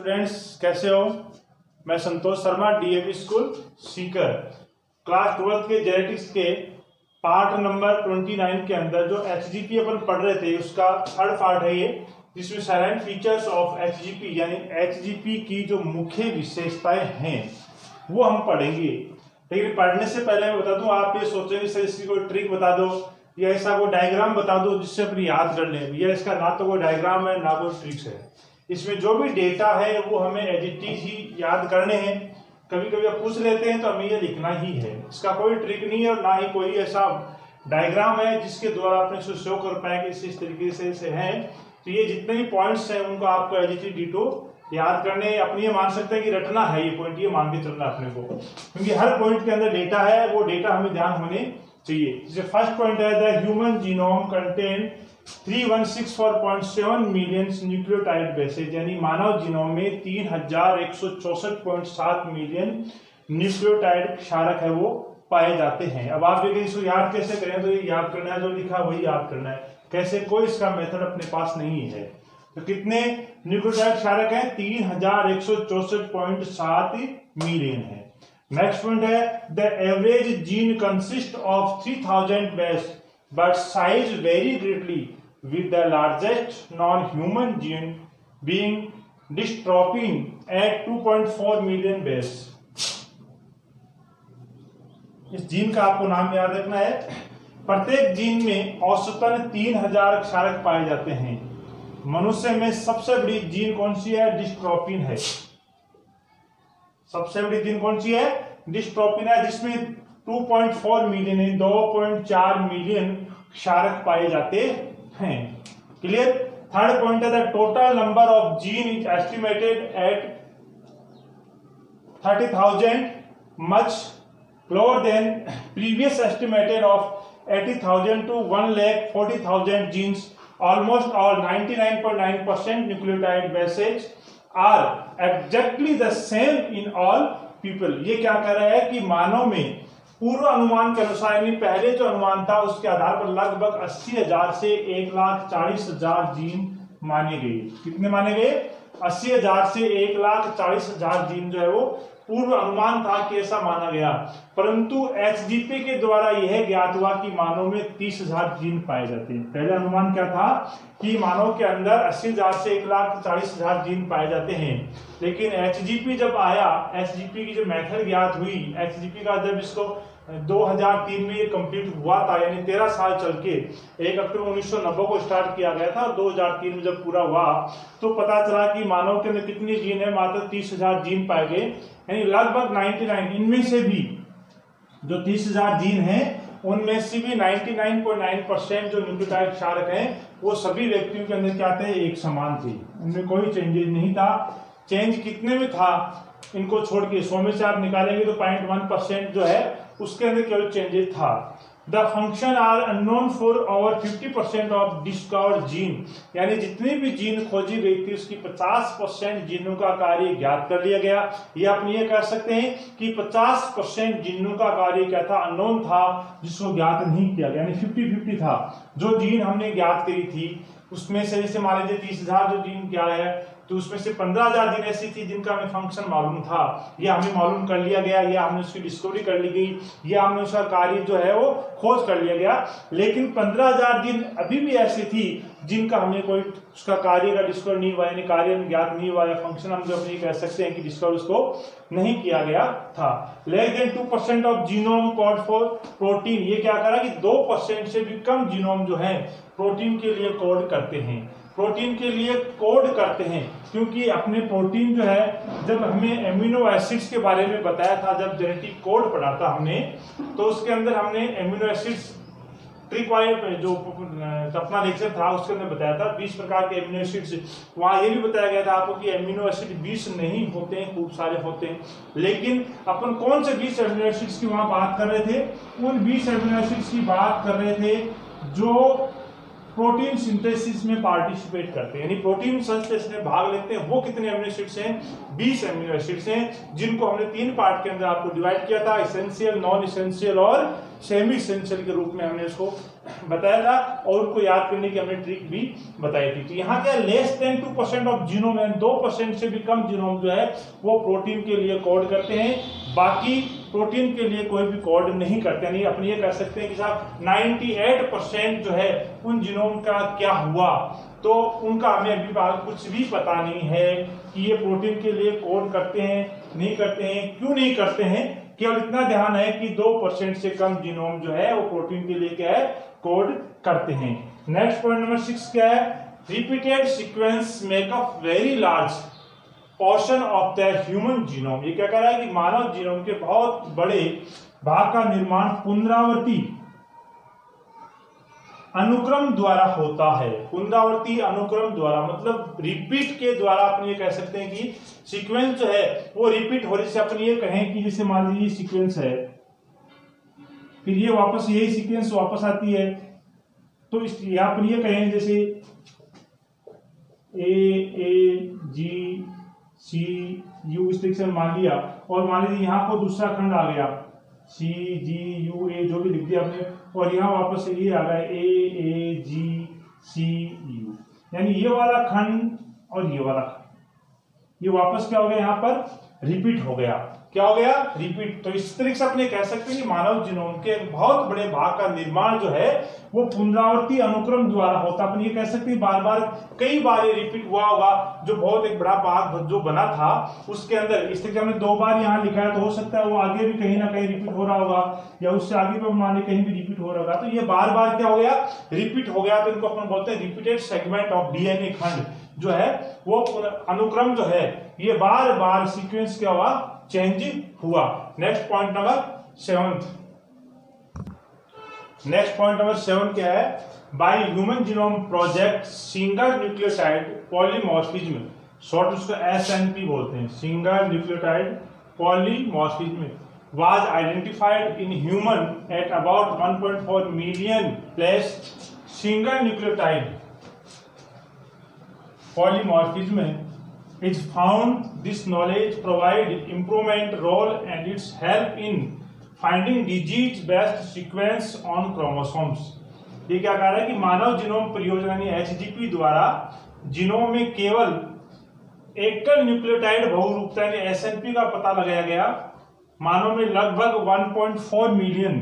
Friends, कैसे हो। मैं Santosh Sharma, DAV school Sikar. Class 12 के जेनेटिक्स के पार्ट नंबर 29 के अंदर जो एचजीपी अपन पढ़ रहे थे उसका थर्ड पार्ट है ये, जिसमें साइलेंट फीचर्स ऑफ एचजीपी यानी एचजीपी की जो मुख्य विशेषताएं हैं वो हम पढ़ेंगे। लेकिन पढ़ने से पहले मैं बता दूं, आप ये सोचेंगे सर इसकी कोई ट्रिक बता दो या ऐसा कोई डायग्राम बता दो जिससे अपन याद कर लें। या इसका ना तो कोई डायग्राम है ना कोई ट्रिक्स है। इसमें जो भी डेटा है वो हमें एज इट इज ही याद करने हैं। कभी कभी आप पूछ लेते हैं तो हमें ये लिखना ही है। इसका कोई ट्रिक नहीं है और ना ही कोई ऐसा डायग्राम है जिसके द्वारा अपने से शो कर पाए कि इस तरीके से है। तो ये जितने भी पॉइंट्स हैं उनको आपको एज इट इज डीटो याद करने, अपनी ये मान सकते हैं कि रटना है ये पॉइंट, ये मान के चलना अपने को, क्योंकि हर पॉइंट के अंदर डेटा है, वो डेटा हमें ध्यान होने चाहिए। जैसे फर्स्ट पॉइंट है the human genome contain 3164.7 million nucleotide bases, यानी मानव जीनोम में 3164.7 मिलियन न्यूक्लियोटाइड क्षारक है वो पाए जाते हैं। अब आप देखिए इसको याद कैसे करें, तो ये याद करना है, जो लिखा वही याद करना है। कैसे, कोई इसका मेथड अपने पास नहीं है। तो कितने न्यूक्लियोटाइड क्षारक हैं? 3164.7 मिलियन है। नेक्स्ट पॉइंट है the average gene consist of 3000 base but size very greatly with the largest non-human gene being dystrophin at 2.4 million base। इस जीन का आपको नाम याद रखना है। प्रत्येक जीन में औसतन 3000 क्षारक पाए जाते हैं। मनुष्य में सबसे बड़ी जीन कौन सी है? डिस्ट्रोफिन है। सबसे बड़ी जीन कौन सी है? डिस्ट्रोफिन है, जिसमें 2.4 मिलियन 2.4 मिलियन क्षारक पाए जाते हैं। क्लियर। थर्ड पॉइंट है the total number of gene is estimated at 30,000 much lower than previous estimated of 80,000 to 1,40,000 genes. Almost all 99.9% nucleotide bases are exactly the same in all people. ये क्या कह रहा है कि मानव में पूर्व अनुमान के अनुसार, यानी पहले जो अनुमान था उसके आधार पर लगभग 80,000 से 1,40,000 जीन माने गए। कितने माने गए? 80,000 से 1,40,000 जीन जो है वो पूर्व अनुमान था कि ऐसा माना गया। परंतु एचजीपी के द्वारा यह ज्ञात हुआ कि मानव में 30,000 जीन पाए जाते हैं। पहले अनुमान क्या था कि मानव के अंदर 80,000 से 1,40,000 जीन पाए जाते हैं। लेकिन एचजीपी जब आया, एचजीपी की जब मेथड ज्ञात हुई, एचजीपी का जब इसको 2003 में ये कंप्लीट हुआ था, यानी 13 साल चल के 1 अक्टूबर 1990 को स्टार्ट किया गया था और 2003 में जब पूरा हुआ तो पता चला कि मानव के अंदर कितनी जीन है? मात्र 30,000 जीन पाए गए, यानी लगभग 99। इनमें से भी जो 30,000 जीन हैं उनमें से भी 99.9% जो न्यूक्लियोटाइड क्षारक हैं वो सभी व्यक्तियों के अंदर क्या थे? एक समान थे। उनमें कोई चेंजेस नहीं था। चेंज कितने में था? इनको छोड़ के 100 में से आप निकालेंगे तो 0.1% जो है उसके अंदर केवल चेंजेस था। The function are unknown for over 50% of discovered gene, यानी जितनी भी जीन खोजी गई थी उसकी 50% जीनों का कार्य ज्ञात कर लिया गया। ये आप ये कह सकते हैं कि 50% जीनों का कार्य क्या था? अननोन था, जिसको ज्ञात नहीं किया गया, यानी 50-50 था। जो जीन हमने ज्ञात करी थी उसमें से, जैसे मान लीजिए 30,000 जो जीन क्या है, तो उसमें से 15,000 जीन ऐसी थी जिनका हमें फंक्शन मालूम था, या हमें मालूम कर लिया गया, या हमने उसकी डिस्कवरी कर ली गई, या हमने उसका कार्य जो है वो खोज कर लिया गया। लेकिन 15,000 जीन अभी भी ऐसी थी जिनका हमें कोई उसका कार्य का डिस्कवर नहीं हुआ, यानी कार्य ज्ञात नहीं हुआ, या फंक्शन हम जो अपने कह सकते हैं कि डिस्कवर उसको नहीं किया गया था। Less than 2% of genome code for protein. ये क्या करा कि 2% से भी कम जीनोम जो है प्रोटीन के लिए कोड करते हैं। प्रोटीन के लिए कोड करते हैं क्योंकि अपने प्रोटीन जो है, जब हमें एमिनो एसिड्स के बारे में बताया था, जब जेनेटिक कोड पढ़ा था हमने, तो उसके अंदर हमने एमिनो एसिड्स ट्रिक वाले जो अपना लेक्चर था उसके अंदर बताया था 20 प्रकार के एमिनो एसिड्स। वहां ये भी बताया गया था आपको कि एमिनो एसिड 20 नहीं होते हैं, खूब सारे होते हैं। लेकिन अपन कौन से 20 एमिनो एसिड्स की वहां बात कर रहे थे? उन 20 एमिनो एसिड्स की बात कर रहे थे जो प्रोटीन सिंथेसिस में पार्टिसिपेट करते हैं, यानी प्रोटीन सिंथेसिस में भाग लेते हैं। वो कितने अमीनो एसिड्स हैं? 20 अमीनो एसिड्स हैं, जिनको हमने 3 पार्ट के अंदर आपको डिवाइड किया था, इसेंशियल, नॉन इसेंशियल और सेमी इसेंशियल के रूप में हमने इसको बताया था, और उनको याद करने की हमने ट्रिक भी बताई थी। तो यहाँ क्या लेस देन 2% ऑफ जीनोम, 2% से भी कम जीनोम जो है वो प्रोटीन के लिए कोड करते हैं, बाकी प्रोटीन के लिए कोई भी कोड नहीं करते। यानी अपन ये कह सकते हैं कि साहब 98% जो है उन जीनोम का क्या हुआ, तो उनका हमें अभी कुछ भी पता नहीं है कि ये प्रोटीन के लिए कोड करते हैं, नहीं करते हैं, क्यों नहीं करते हैं। केवल इतना ध्यान है कि 2% से कम जीनोम जो है वो प्रोटीन के लिए क्या है, कोड करते हैं। नेक्स्ट पॉइंट नंबर 6 क्या है? Repeated sequence make a very large portion of the human genome. ये क्या कह रहा है कि मानव जीनोम के बहुत बड़े भाग का निर्माण पुनरावृत्ति अनुक्रम द्वारा होता है। पुनरावृत्ति अनुक्रम द्वारा मतलब रिपीट के द्वारा अपन ये कह सकते हैं कि सीक्वेंस जो है वो रिपीट हो रही है। अपन ये कहें कि जैसे मान लीजिए सीक्वेंस है, फिर ये वापस यही सीक्वेंस वापस आती है, तो इस यहाँ पर ये कहें जैसे AAGCU इस तरीके से मान लिया, और मान लीजिए यहाँ को दूसरा खंड आ गया CGUA जो भी लिख दिया आपने, और यहाँ वापस से ये आ गया AAGCU, यानी ये वाला खंड और ये वाला खंड, ये वापस क्या हो गया, यहाँ पर रिपीट हो गया। क्या हो गया? रिपीट। तो इस तरीके से अपने कह सकते हैं कि मानव जीनोम के बहुत बड़े भाग का निर्माण जो है वो पुनरावृत्ति अनुक्रम द्वारा होता है। अपन ये कह सकते हैं बार बार कई बार ये रिपीट हुआ होगा, जो बहुत एक बड़ा भाग जो बना था उसके अंदर इस तरीके हमने 2 बार यहाँ लिखा है, तो हो सकता है वो आगे भी कहीं ना कहीं रिपीट हो रहा होगा, या उससे आगे भी माने कहीं भी रिपीट हो रहा होगा। तो ये बार बार क्या हो गया, रिपीट हो गया, तो इनको अपन बोलते हैं रिपीटेड सेगमेंट ऑफ डीएनए खंड जो है वो अनुक्रम जो है ये बार बार सीक्वेंस क्या हुआ, चेंजिंग हुआ। नेक्स्ट पॉइंट नंबर 7 क्या है? By human genome project single nucleotide polymorphism, short उसको SNP बोलते हैं, single nucleotide polymorphism was identified in human at about 1.4 million place single nucleotide polymorphism is found. This knowledge provide improvement role and its help in finding disease based sequence on chromosomes. ये क्या कह रहा है कि मानव genome परियोजना यानी HGP द्वारा genome में केवल एकल न्यूक्लियोटाइड बहुरूपता यानी SNP का पता लगाया गया। मानव में लगभग 1.4 मिलियन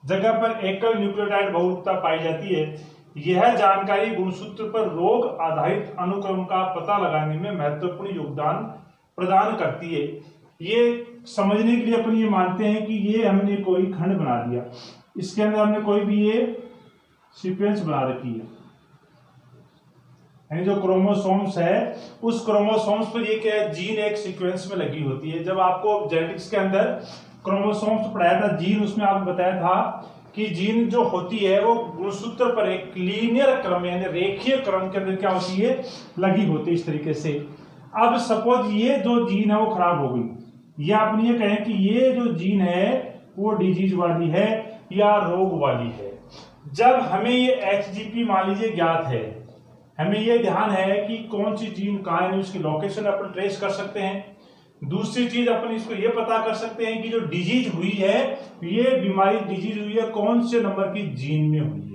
जगह पर एकल न्यूक्लियोटाइड बहुरूपता पाई जाती है। यह जानकारी गुणसूत्र पर रोग आधारित अनुक्रम का पता लगाने में महत्वपूर्ण योगदान प्रदान करती है। ये समझने के लिए अपन ये मानते हैं कि ये हमने कोई खंड बना दिया, इसके अंदर हमने कोई भी ये सीक्वेंस बना रखी है, यानी जो क्रोमोसोम्स है उस क्रोमोसोम्स पर ये क्या है, जीन एक सीक्वेंस में लगी होती है। जब आपको जेनेटिक्स के अंदर क्रोमोसोम्स पढ़ाया था, जीन, उसमें आपको बताया था कि जीन जो होती है वो गुणसूत्र पर एक लीनियर क्रम यानी रेखीय क्रम के अंदर क्या होती है, लगी होती है इस तरीके से। अब सपोज ये जो जीन है वो खराब हो गई, या आप ये कहें कि ये जो जीन है वो डिजीज वाली है या रोग वाली है। जब हमें ये HGP मान लीजिए ज्ञात है, हमें ये ध्यान है कि कौन सी जीन कहाँ है, उसकी लोकेशन अपन ट्रेस कर सकते हैं। दूसरी चीज अपन इसको ये पता कर सकते हैं कि जो डिजीज हुई है, ये बीमारी डिजीज हुई है कौन से नंबर की जीन में हुई है।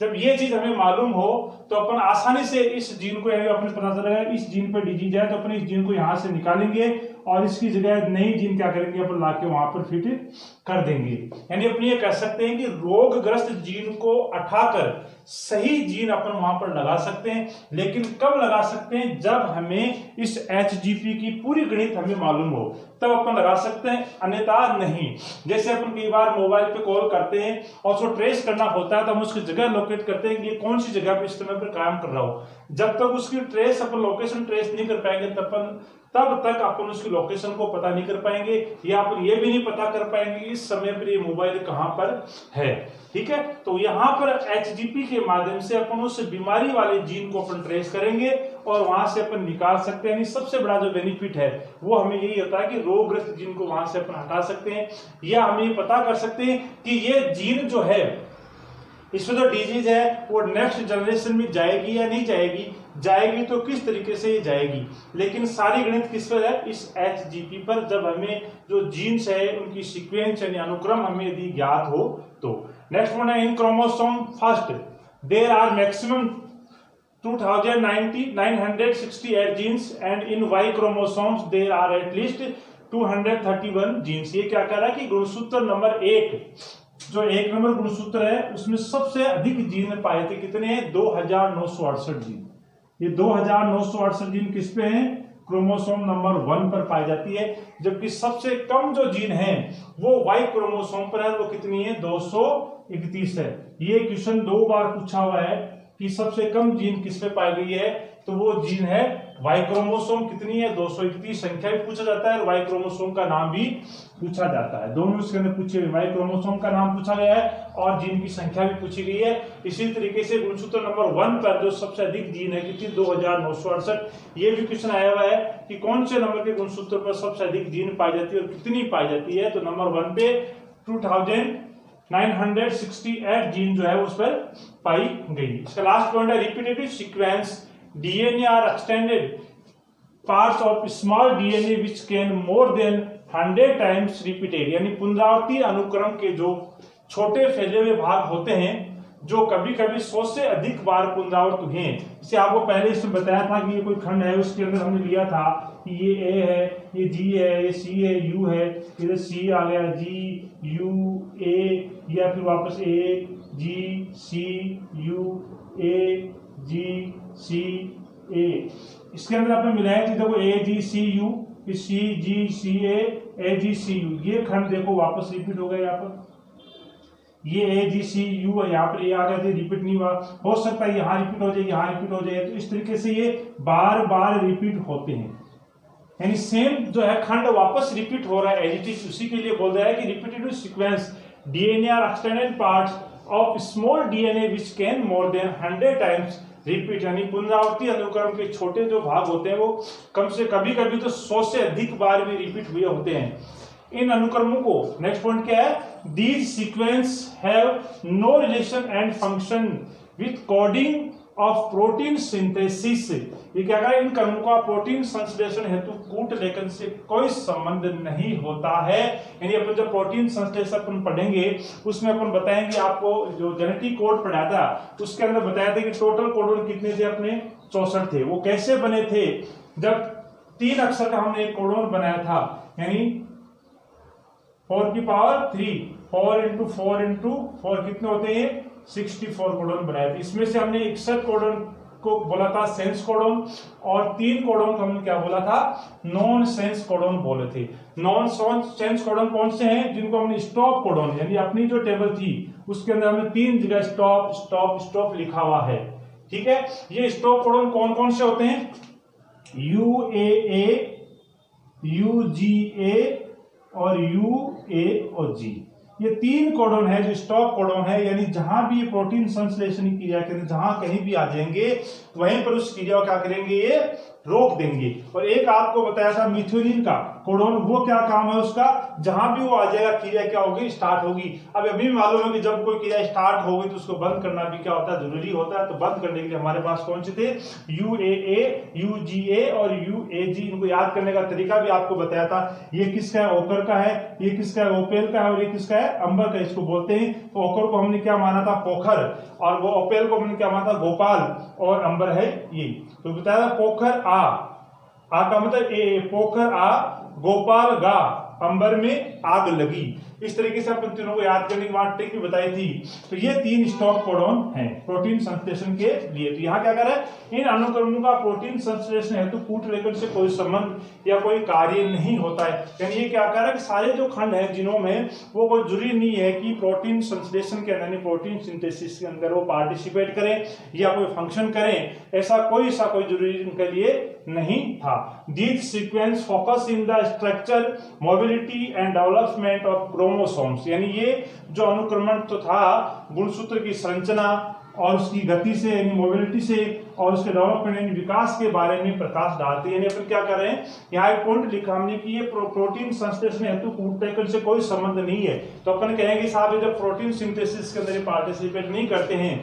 जब ये चीज हमें मालूम हो तो अपन आसानी से इस जीन को अपने पता चलेगा इस जीन पर डिजीज है, तो अपन इस जीन को यहां से निकालेंगे और इसकी जगह नई जीन क्या करेंगे, अपन लाके वहां पर फिट कर देंगे। यानी अपन ये कह सकते हैं कि रोगग्रस्त जीन को उठाकर सही जीन अपन वहां पर लगा सकते हैं। लेकिन कब लगा सकते हैं, जब हमें इस HGP की पूरी गणित हमें मालूम हो तब अपन लगा सकते हैं, अन्यथा नहीं। जैसे अपन कई बार मोबाइल पे कॉल करते हैं और उसको ट्रेस करना होता है तो हम उसकी जगह लोकेट करते हैं कि ये कौन सी जगह पे इस समय पर काम कर रहा हो। जब तक उसकी ट्रेस अपन लोकेशन ट्रेस नहीं कर पाएंगे तब तक अपन उसकी लोकेशन को पता नहीं कर पाएंगे, या अपन ये भी नहीं पता कर पाएंगे इस समय पर ये मोबाइल कहां पर है। ठीक है, तो यहाँ पर HGP के माध्यम से अपन उस बीमारी वाले जीन को अपन ट्रेस करेंगे और वहां से अपन निकाल सकते हैं। सबसे बड़ा जो बेनिफिट है वो हमें यही होता है कि रोगग्रस्त जीन को वहां से अपन हटा सकते हैं, या हम ये पता कर सकते हैं कि ये जीन जो है इसमें जो डिजीज है वो नेक्स्ट जनरेशन में जाएगी या नहीं जाएगी, जाएगी तो किस तरीके से ये जाएगी। लेकिन सारी गणित किस पर है, इस HGP पर। जब हमें जो जीन्स है उनकी सीक्वेंस यानी अनुक्रम हमें यदि ज्ञात हो तो। नेक्स्ट वन है in chromosome first there are maximum 2968 genes and in Y chromosomes there are at least 231 genes। ये क्या कह रहा है कि गुणसूत्र नंबर 1 जो 1 नंबर गुणसूत्र है उसमें सबसे अधिक जीन पाए थे, कितने हैं, 2968 जीन। ये 2968 जीन किस पे हैं, क्रोमोसोम नंबर 1 पर पाई जाती है। जबकि सबसे कम जो जीन है वो Y क्रोमोसोम पर है, वो कितनी है, 231 है। ये क्वेश्चन 2 बार पूछा हुआ है कि सबसे कम जीन किस पे पाई गई है, तो वो जीन है Y क्रोमोसोम, कितनी है, 231। संख्या भी पूछा जाता है और Y क्रोमोसोम का नाम भी पूछा जाता है। दोनों इसके अंदर पूछे हुए, Y क्रोमोसोम का नाम पूछा गया है और जीन की संख्या भी पूछी गई है। इसी तरीके से गुणसूत्र नंबर 1 पर जो सबसे अधिक जीन है कितनी, 2968। ये भी क्वेश्चन आया हुआ है कि कौन से नंबर के गुणसूत्र पर सबसे अधिक जीन पाई जाती है और कितनी पाई जाती है, तो नंबर 1 पे 2968 जीन जो है उस पर पाई गई। इसका लास्ट पॉइंट है repetitive sequence DNA are extended parts of small DNA which can more than 100 times repeated। यानी पुनरावृत्ति अनुक्रम के जो छोटे फैले हुए भाग होते हैं जो कभी कभी 100 से अधिक बार पुनरावृत्त हुए हैं। इसे आपको पहले इसमें बताया था कि ये कोई खंड है, उसके अंदर हमने लिया था कि ये A है, ये G है, ये C है, U है, इधर C आ गया, G U A, या फिर वापस A G C U A G C A। इसके अंदर आपने मिलाया थी, देखो A G C U, C G C A G C U, ये खंड देखो वापस रिपीट हो गया। यहाँ पर ये A G C U है, यहाँ पर ये आ गया, रिपीट नहीं हुआ, हो सकता है यहाँ रिपीट हो जाए, यहाँ रिपीट हो जाए। तो इस तरीके से ये बार बार रिपीट होते हैं, यानी सेम जो है खंड वापस रिपीट हो रहा है एज इट इज। उसी के लिए बोल रहा है कि repetitive sequence DNA are extended parts of small DNA which can more than 100 times repeat. यानी पुनरावृत्ति अनुक्रम के छोटे जो भाग होते हैं वो कम से कभी कभी तो 100 से अधिक बार भी रिपीट हुए होते हैं इन अनुक्रमों को। नेक्स्ट पॉइंट क्या है, these sequence have no relation and function with coding of protein synthesis. ये क्या कहा, इन क्रमों का प्रोटीन संश्लेषण हेतु कूट लेखन से कोई संबंध नहीं होता है। यानी अपन जब प्रोटीन संश्लेषण अपन पढ़ेंगे उसमें अपन बताएंगे, आपको जो जेनेटिक कोड पढ़ाया था उसके अंदर बताया था कि टोटल कोडोन कितने थे अपने, 64 थे। वो कैसे बने थे, जब 3 अक्षर का हमने एक कोडोन बनाया था, यानी 4 की पावर 3, 4 इंटू 4 इंटू 4 कितने होते हैं, 64 कोडोन बनाए थे। इसमें से हमने 61 कोडोन को बोला था सेंस कोडोन और 3 कोडोन को हमने क्या बोला था, नॉन सेंस कोडोन बोले थे। नॉन सेंस कोडोन कौन से हैं, जिनको हमने स्टॉप कोडोन, यानी अपनी जो टेबल थी उसके अंदर हमने 3 जगह स्टॉप स्टॉप स्टॉप लिखा हुआ है। ठीक है, ये स्टॉप कोडोन कौन कौन से होते हैं, UAA, UGA और UA और G। ये 3 कोडोन है जो स्टॉप कोडोन है, यानी जहां भी ये प्रोटीन संश्लेषण की क्रिया करें, जहां कहीं भी आ जाएंगे वहीं पर उस क्रिया को क्या करेंगे, ये रोक देंगे। और एक आपको बताया था मिथ्योनिन का कोडोन, वो क्या काम है उसका, जहां भी वो आ जाएगा क्रिया क्या होगी, स्टार्ट होगी। अब अभी मालूम है कि जब कोई क्रिया स्टार्ट होगी तो उसको बंद करना भी क्या होता है, जरूरी होता है। तो बंद करने के लिए हमारे पास कौन से थे, UAA, UGA और UAG। इनको याद करने का तरीका भी आपको बताया था। ये किसका है, ओकर का है, ये किसका है, ओपेल का है, और ये किसका है, अंबर का, इसको बोलते हैं। तो ओकर को हमने क्या माना था, पोखर, और वो ओपेल को हमने क्या माना था, गोपाल, और अंबर है ये। तो बताया था पोखर आ का मतलब ए, पोखर आ, गोपाल गा, अंबर में आग लगी। इस तरीके से अपन तीनों को याद करने की बात ट्रिक भी बताई थी। तो ये 3 स्टॉप कोडोन हैं प्रोटीन संश्लेषण के लिए। तो यहाँ क्या कर रहा है, इन अनुक्रमों का प्रोटीन संश्लेषण हेतु कूट लेखन से कोई संबंध या कोई कार्य नहीं होता है। यानी ये क्या कर रहा है कि सारे जो खंड है जिनों में, वो कोई जरूरी नहीं है कि प्रोटीन संश्लेषण के अंदर, प्रोटीन सिंथेसिस के अंदर वो पार्टिसिपेट करें या कोई फंक्शन करें, ऐसा कोई जरूरी उनके लिए नहीं था। These sequence focus in the structure, mobility and development of chromosomes. यानी ये जो अनुक्रमण तो था गुणसूत्र की संरचना और उसकी गति से, यानी मोबिलिटी से, और उसके डेवलपमेंट यानी विकास के बारे में प्रकाश डालती है। यानी अपन क्या कर रहे हैं, यहाँ एक पॉइंट लिखा हमने कि ये प्रोटीन संश्लेषण हेतु फूड से कोई संबंध नहीं है। तो अपन कहेंगे साहब जब प्रोटीन सिंथेसिस के अंदर पार्टिसिपेट नहीं करते हैं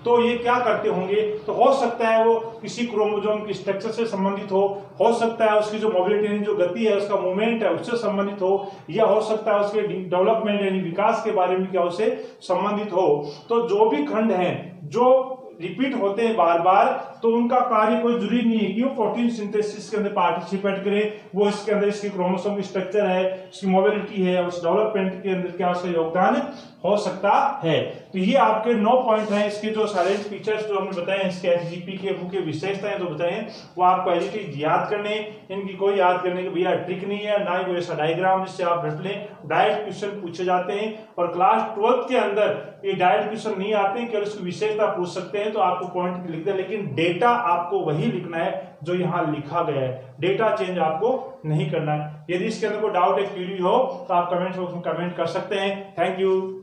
तो ये क्या करते होंगे, तो हो सकता है वो किसी क्रोमोसोम की स्ट्रक्चर से संबंधित हो सकता है उसकी जो मोबिलिटी यानी जो गति है उसका मूवमेंट है उससे संबंधित हो, या हो सकता है उसके डेवलपमेंट यानी विकास के बारे में क्या उससे संबंधित हो। तो जो भी खंड हैं जो रिपीट होते हैं बार बार, तो उनका कार्य कोई जरूरी नहीं है कि वो प्रोटीन सिंथेसिस के अंदर पार्टिसिपेट करे, वो इसके अंदर इसकी क्रोमोसोम की स्ट्रक्चर है, इसकी मोबिलिटी है, उस डेवलपमेंट के अंदर क्या उसका योगदान हो सकता है। तो ये आपके 9 पॉइंट हैं। इसके जो सारे फीचर्स जो हमने बताए, इसके एसजीपी के मुख्य विशेषताएं जो बताए हैं वो आपको एज इट इज याद करने, इनकी कोई याद करने की भैया ट्रिक नहीं है, ना ही कोई ऐसा डायग्राम जिससे आप रट लें। डायरेक्ट क्वेश्चन पूछे जाते हैं और क्लास 12th के अंदर ये डायरेक्ट क्वेश्चन नहीं आते हैं, केवल उसकी विशेषता पूछ सकते हैं, तो आपको पॉइंट लिख दें, लेकिन डेटा आपको वही लिखना है जो यहाँ लिखा गया है, डेटा चेंज आपको नहीं करना है। यदि इसके अंदर कोई डाउट या क्वेरी हो तो आप कमेंट बॉक्स में कमेंट कर सकते हैं। Thank you.